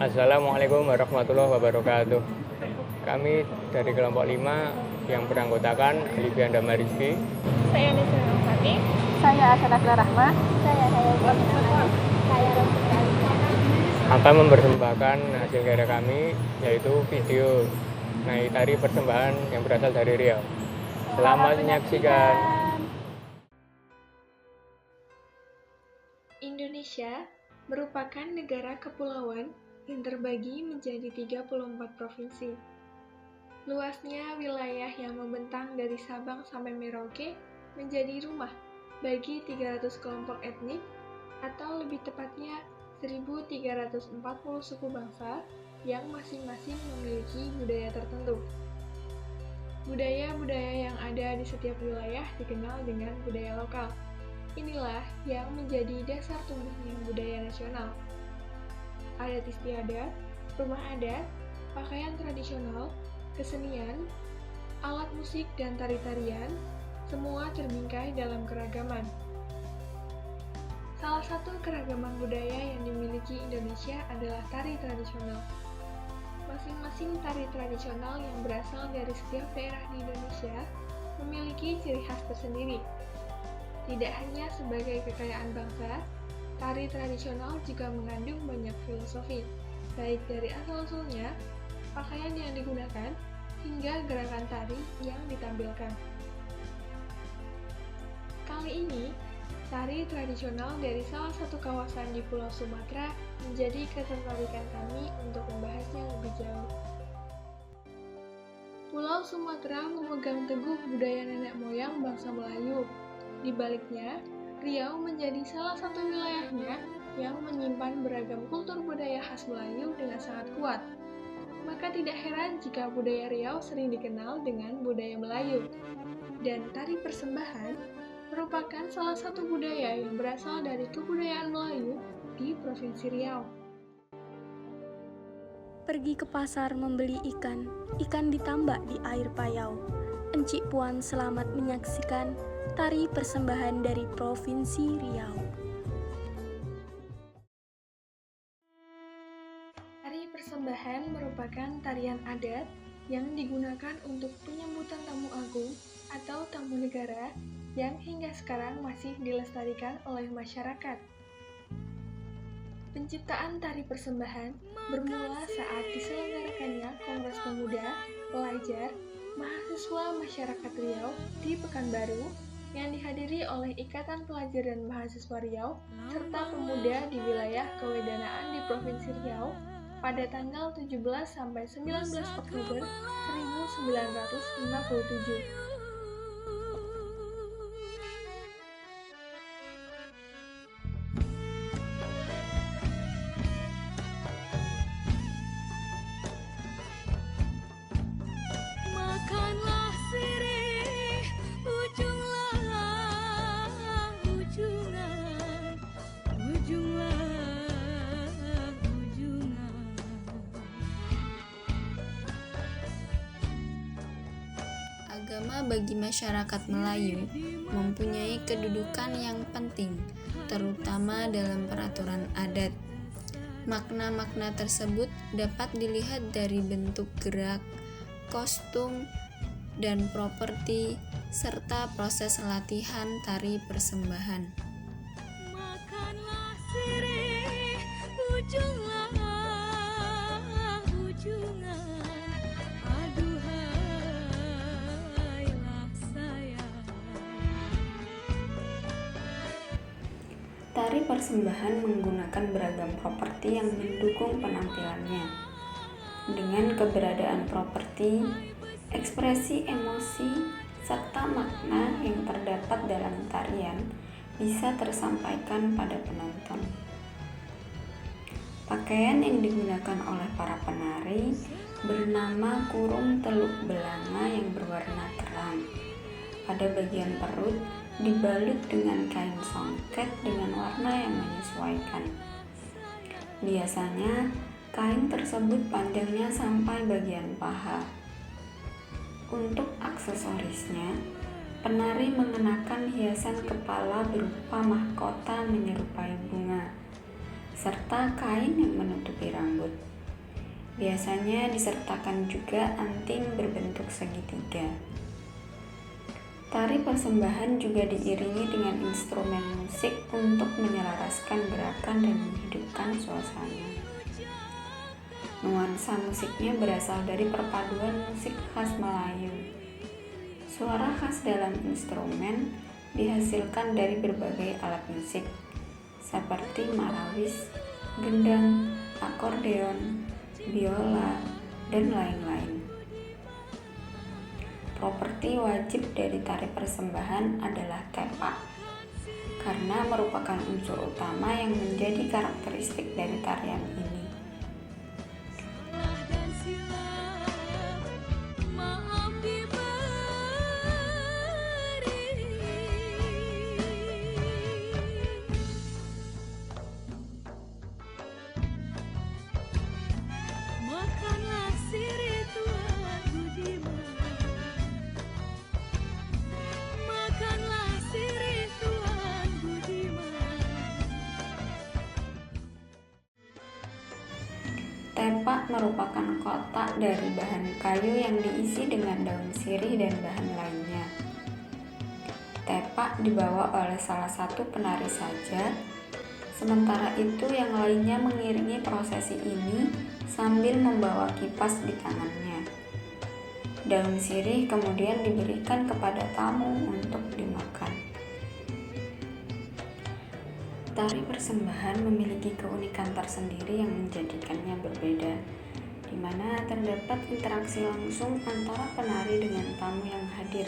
Assalamualaikum warahmatullahi wabarakatuh. Kami dari kelompok 5 yang beranggotakan Alifianda Mariski, Saya Nisa Rosati. Saya Asanakla Rahma. Saya Rosi akan mempersembahkan hasil karya kami, yaitu video Nai Tari Persembahan yang berasal dari Riau. Selamat menyaksikan. Indonesia merupakan negara kepulauan yang terbagi menjadi 34 provinsi. Luasnya wilayah yang membentang dari Sabang sampai Merauke menjadi rumah bagi 300 kelompok etnik atau lebih tepatnya 1.340 suku bangsa yang masing-masing memiliki budaya tertentu. Budaya-budaya yang ada di setiap wilayah dikenal dengan budaya lokal. Inilah yang menjadi dasar tumbuhnya budaya nasional. Adat istiadat, rumah adat, pakaian tradisional, kesenian, alat musik dan tari-tarian, semua terbingkai dalam keragaman. Salah satu keragaman budaya yang dimiliki Indonesia adalah tari tradisional. Masing-masing tari tradisional yang berasal dari setiap daerah di Indonesia memiliki ciri khas tersendiri. Tidak hanya sebagai kekayaan bangsa, tari tradisional juga mengandung banyak filosofi, baik dari asal-usulnya, pakaian yang digunakan, hingga gerakan tari yang ditampilkan. Kali ini, tari tradisional dari salah satu kawasan di Pulau Sumatera menjadi ketertarikan kami untuk membahasnya lebih jauh. Pulau Sumatera memegang teguh budaya nenek moyang bangsa Melayu. Di baliknya, Riau menjadi salah satu wilayahnya yang menyimpan beragam kultur budaya khas Melayu dengan sangat kuat. Maka tidak heran jika budaya Riau sering dikenal dengan budaya Melayu. Dan tari persembahan merupakan salah satu budaya yang berasal dari kebudayaan Melayu di Provinsi Riau. Pergi ke pasar membeli ikan ditambak di air payau. Encik Puan selamat menyaksikan tari persembahan dari Provinsi Riau. Tari persembahan merupakan tarian adat yang digunakan untuk penyambutan tamu agung atau tamu negara yang hingga sekarang masih dilestarikan oleh masyarakat. Penciptaan tari persembahan bermula saat diselenggarakannya Kongres Pemuda, Pelajar, Mahasiswa Masyarakat Riau di Pekanbaru yang dihadiri oleh Ikatan Pelajar dan Mahasiswa Riau serta pemuda di wilayah kewedanaan di Provinsi Riau pada tanggal 17 sampai 19 Oktober 1957. Agama bagi masyarakat Melayu mempunyai kedudukan yang penting, terutama dalam peraturan adat. Makna-makna tersebut dapat dilihat dari bentuk gerak, kostum, dan properti, serta proses latihan tari persembahan. Tari persembahan menggunakan beragam properti yang mendukung penampilannya. Dengan keberadaan properti, ekspresi emosi, serta makna yang terdapat dalam tarian bisa tersampaikan pada penonton. Pakaian yang digunakan oleh para penari bernama kurung teluk belanga yang berwarna terang. Pada bagian perut dibalut dengan kain songket dengan warna yang menyesuaikan. Biasanya, kain tersebut panjangnya sampai bagian paha. Untuk aksesorisnya, penari mengenakan hiasan kepala berupa mahkota menyerupai bunga, serta kain yang menutupi rambut. Biasanya disertakan juga anting berbentuk segitiga. Tari persembahan juga diiringi dengan instrumen musik untuk menyelaraskan gerakan dan menghidupkan suasana. Nuansa musiknya berasal dari perpaduan musik khas Melayu. Suara khas dalam instrumen dihasilkan dari berbagai alat musik, seperti marawis, gendang, akordeon, biola, dan lain-lain. Properti wajib dari tari persembahan adalah tepak, karena merupakan unsur utama yang menjadi karakteristik dari tarian ini. Tepak merupakan kotak dari bahan kayu yang diisi dengan daun sirih dan bahan lainnya. Tepak dibawa oleh salah satu penari saja, sementara itu yang lainnya mengiringi prosesi ini sambil membawa kipas di tangannya. Daun sirih kemudian diberikan kepada tamu untuk dimakan. Tari persembahan memiliki keunikan tersendiri yang menjadikannya berbeda, di mana terdapat interaksi langsung antara penari dengan tamu yang hadir.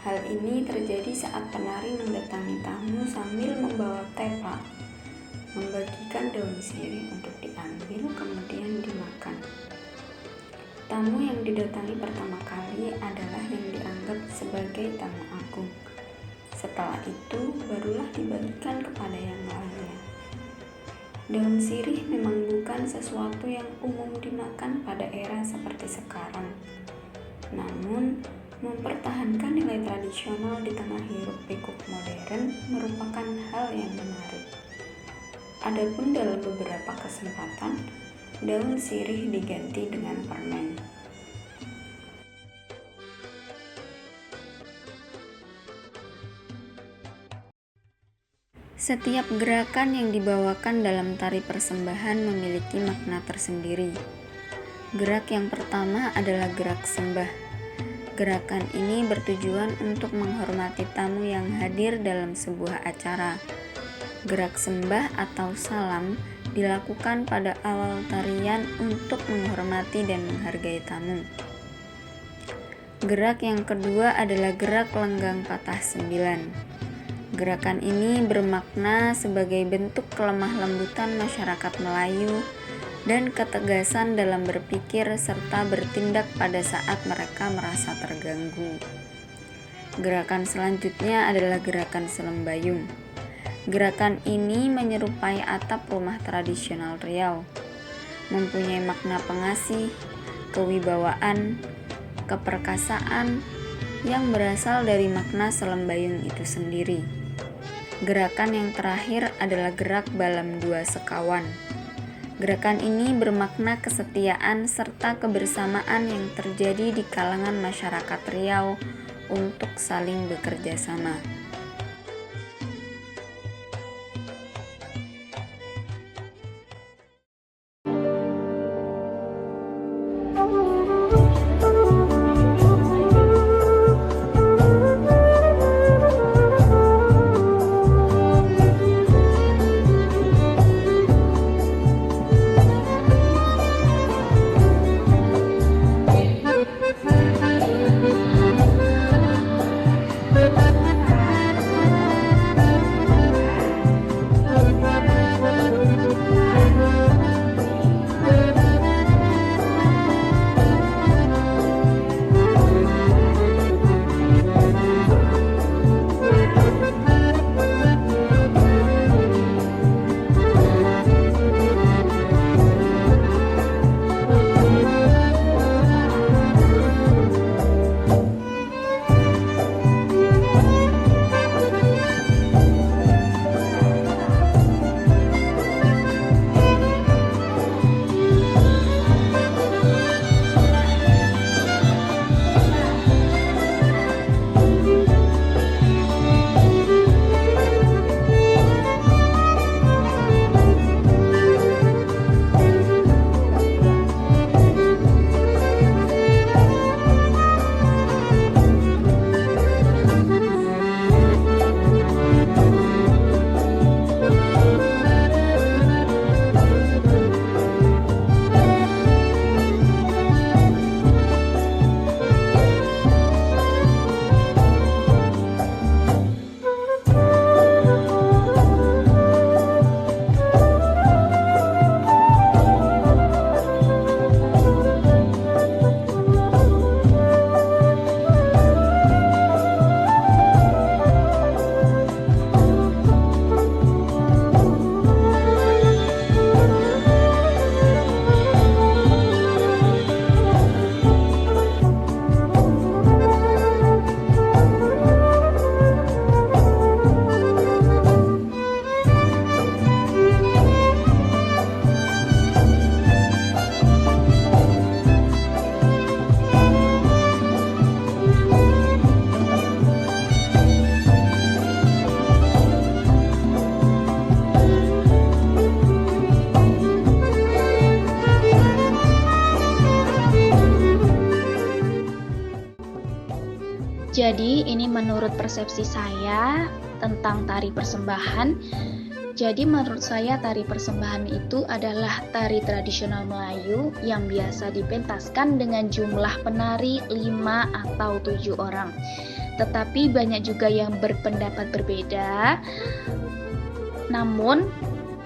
Hal ini terjadi saat penari mendatangi tamu sambil membawa tepak, membagikan daun sirih untuk diambil kemudian dimakan. Tamu yang didatangi pertama kali adalah yang dianggap sebagai tamu agung. Setelah itu, barulah dibagikan kepada yang lainnya. Daun sirih memang bukan sesuatu yang umum dimakan pada era seperti sekarang. Namun, mempertahankan nilai tradisional di tengah hiruk-pikuk modern merupakan hal yang menarik. Adapun dalam beberapa kesempatan, daun sirih diganti dengan permen. Setiap gerakan yang dibawakan dalam tari persembahan memiliki makna tersendiri. Gerak yang pertama adalah gerak sembah. Gerakan ini bertujuan untuk menghormati tamu yang hadir dalam sebuah acara. Gerak sembah atau salam dilakukan pada awal tarian untuk menghormati dan menghargai tamu. Gerak yang kedua adalah gerak lenggang patah sembilan. Gerakan ini bermakna sebagai bentuk kelemah lembutan masyarakat Melayu dan ketegasan dalam berpikir serta bertindak pada saat mereka merasa terganggu. Gerakan selanjutnya adalah gerakan selembayung. Gerakan ini menyerupai atap rumah tradisional Riau, mempunyai makna pengasih, kewibawaan, keperkasaan yang berasal dari makna selembayung itu sendiri. Gerakan yang terakhir adalah gerak balam dua sekawan. Gerakan ini bermakna kesetiaan serta kebersamaan yang terjadi di kalangan masyarakat Riau untuk saling bekerja sama. Jadi ini menurut persepsi saya tentang tari persembahan. Jadi menurut saya tari persembahan itu adalah tari tradisional Melayu yang biasa dipentaskan dengan jumlah penari 5 atau 7 orang. Tetapi banyak juga yang berpendapat berbeda. Namun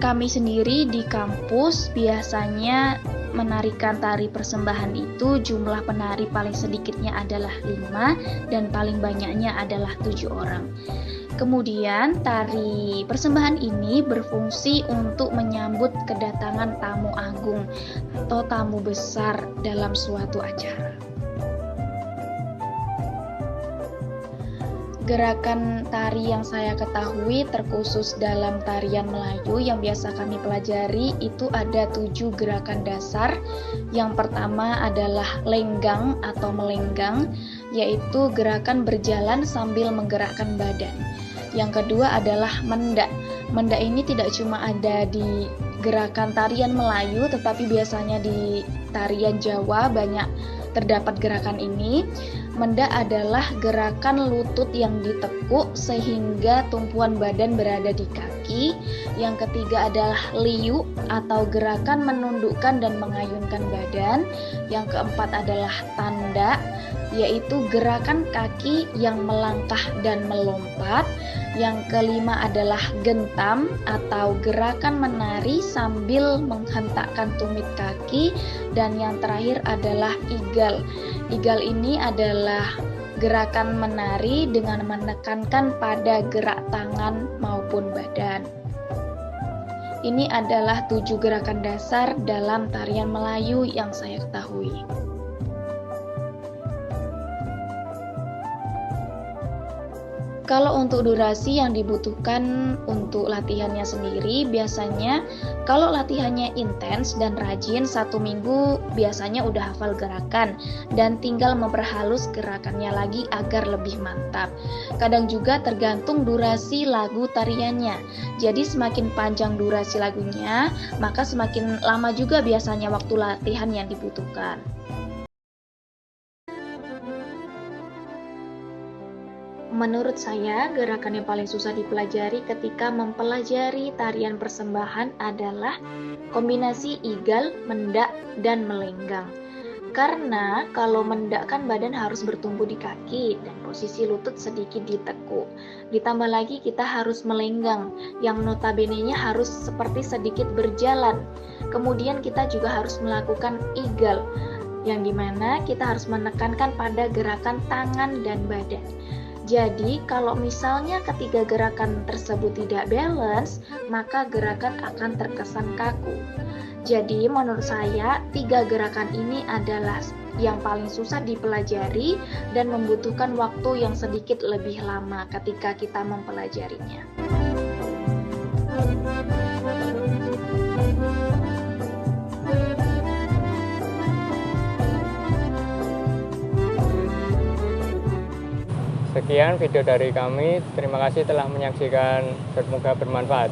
kami sendiri di kampus biasanya menarikan tari persembahan itu jumlah penari paling sedikitnya adalah 5 dan paling banyaknya adalah 7 orang. Kemudian tari persembahan ini berfungsi untuk menyambut kedatangan tamu agung atau tamu besar dalam suatu acara. Gerakan tari yang saya ketahui terkhusus dalam tarian Melayu yang biasa kami pelajari itu ada 7 gerakan dasar. Yang pertama adalah lenggang atau melenggang, yaitu gerakan berjalan sambil menggerakkan badan. Yang kedua adalah mendak. Mendak ini tidak cuma ada di gerakan tarian Melayu, tetapi biasanya di tarian Jawa banyak terdapat gerakan ini. Mendak adalah gerakan lutut yang ditekuk sehingga tumpuan badan berada di kaki. Yang ketiga adalah liu atau gerakan menundukkan dan mengayunkan badan. Yang keempat adalah tanda, yaitu gerakan kaki yang melangkah dan melompat. Yang kelima adalah gentam atau gerakan menari sambil menghentakkan tumit kaki. Dan yang terakhir adalah igal. Igal ini adalah gerakan menari dengan menekankan pada gerak tangan maupun badan. Ini adalah 7 gerakan dasar dalam tarian Melayu yang saya ketahui. Kalau untuk durasi yang dibutuhkan untuk latihannya sendiri, biasanya kalau latihannya intens dan rajin 1 minggu biasanya udah hafal gerakan dan tinggal memperhalus gerakannya lagi agar lebih mantap. Kadang juga tergantung durasi lagu tariannya. Jadi semakin panjang durasi lagunya, maka semakin lama juga biasanya waktu latihan yang dibutuhkan. Menurut saya, gerakan yang paling susah dipelajari ketika mempelajari tarian persembahan adalah kombinasi igal, mendak, dan melenggang. Karena kalau mendak kan badan harus bertumpu di kaki dan posisi lutut sedikit ditekuk. Ditambah lagi kita harus melenggang, yang notabene-nya harus seperti sedikit berjalan. Kemudian kita juga harus melakukan igal, yang dimana kita harus menekankan pada gerakan tangan dan badan. Jadi, kalau misalnya ketiga gerakan tersebut tidak balance, maka gerakan akan terkesan kaku. Jadi, menurut saya, 3 gerakan ini adalah yang paling susah dipelajari dan membutuhkan waktu yang sedikit lebih lama ketika kita mempelajarinya. Sekian video dari kami. Terima kasih telah menyaksikan. Semoga bermanfaat.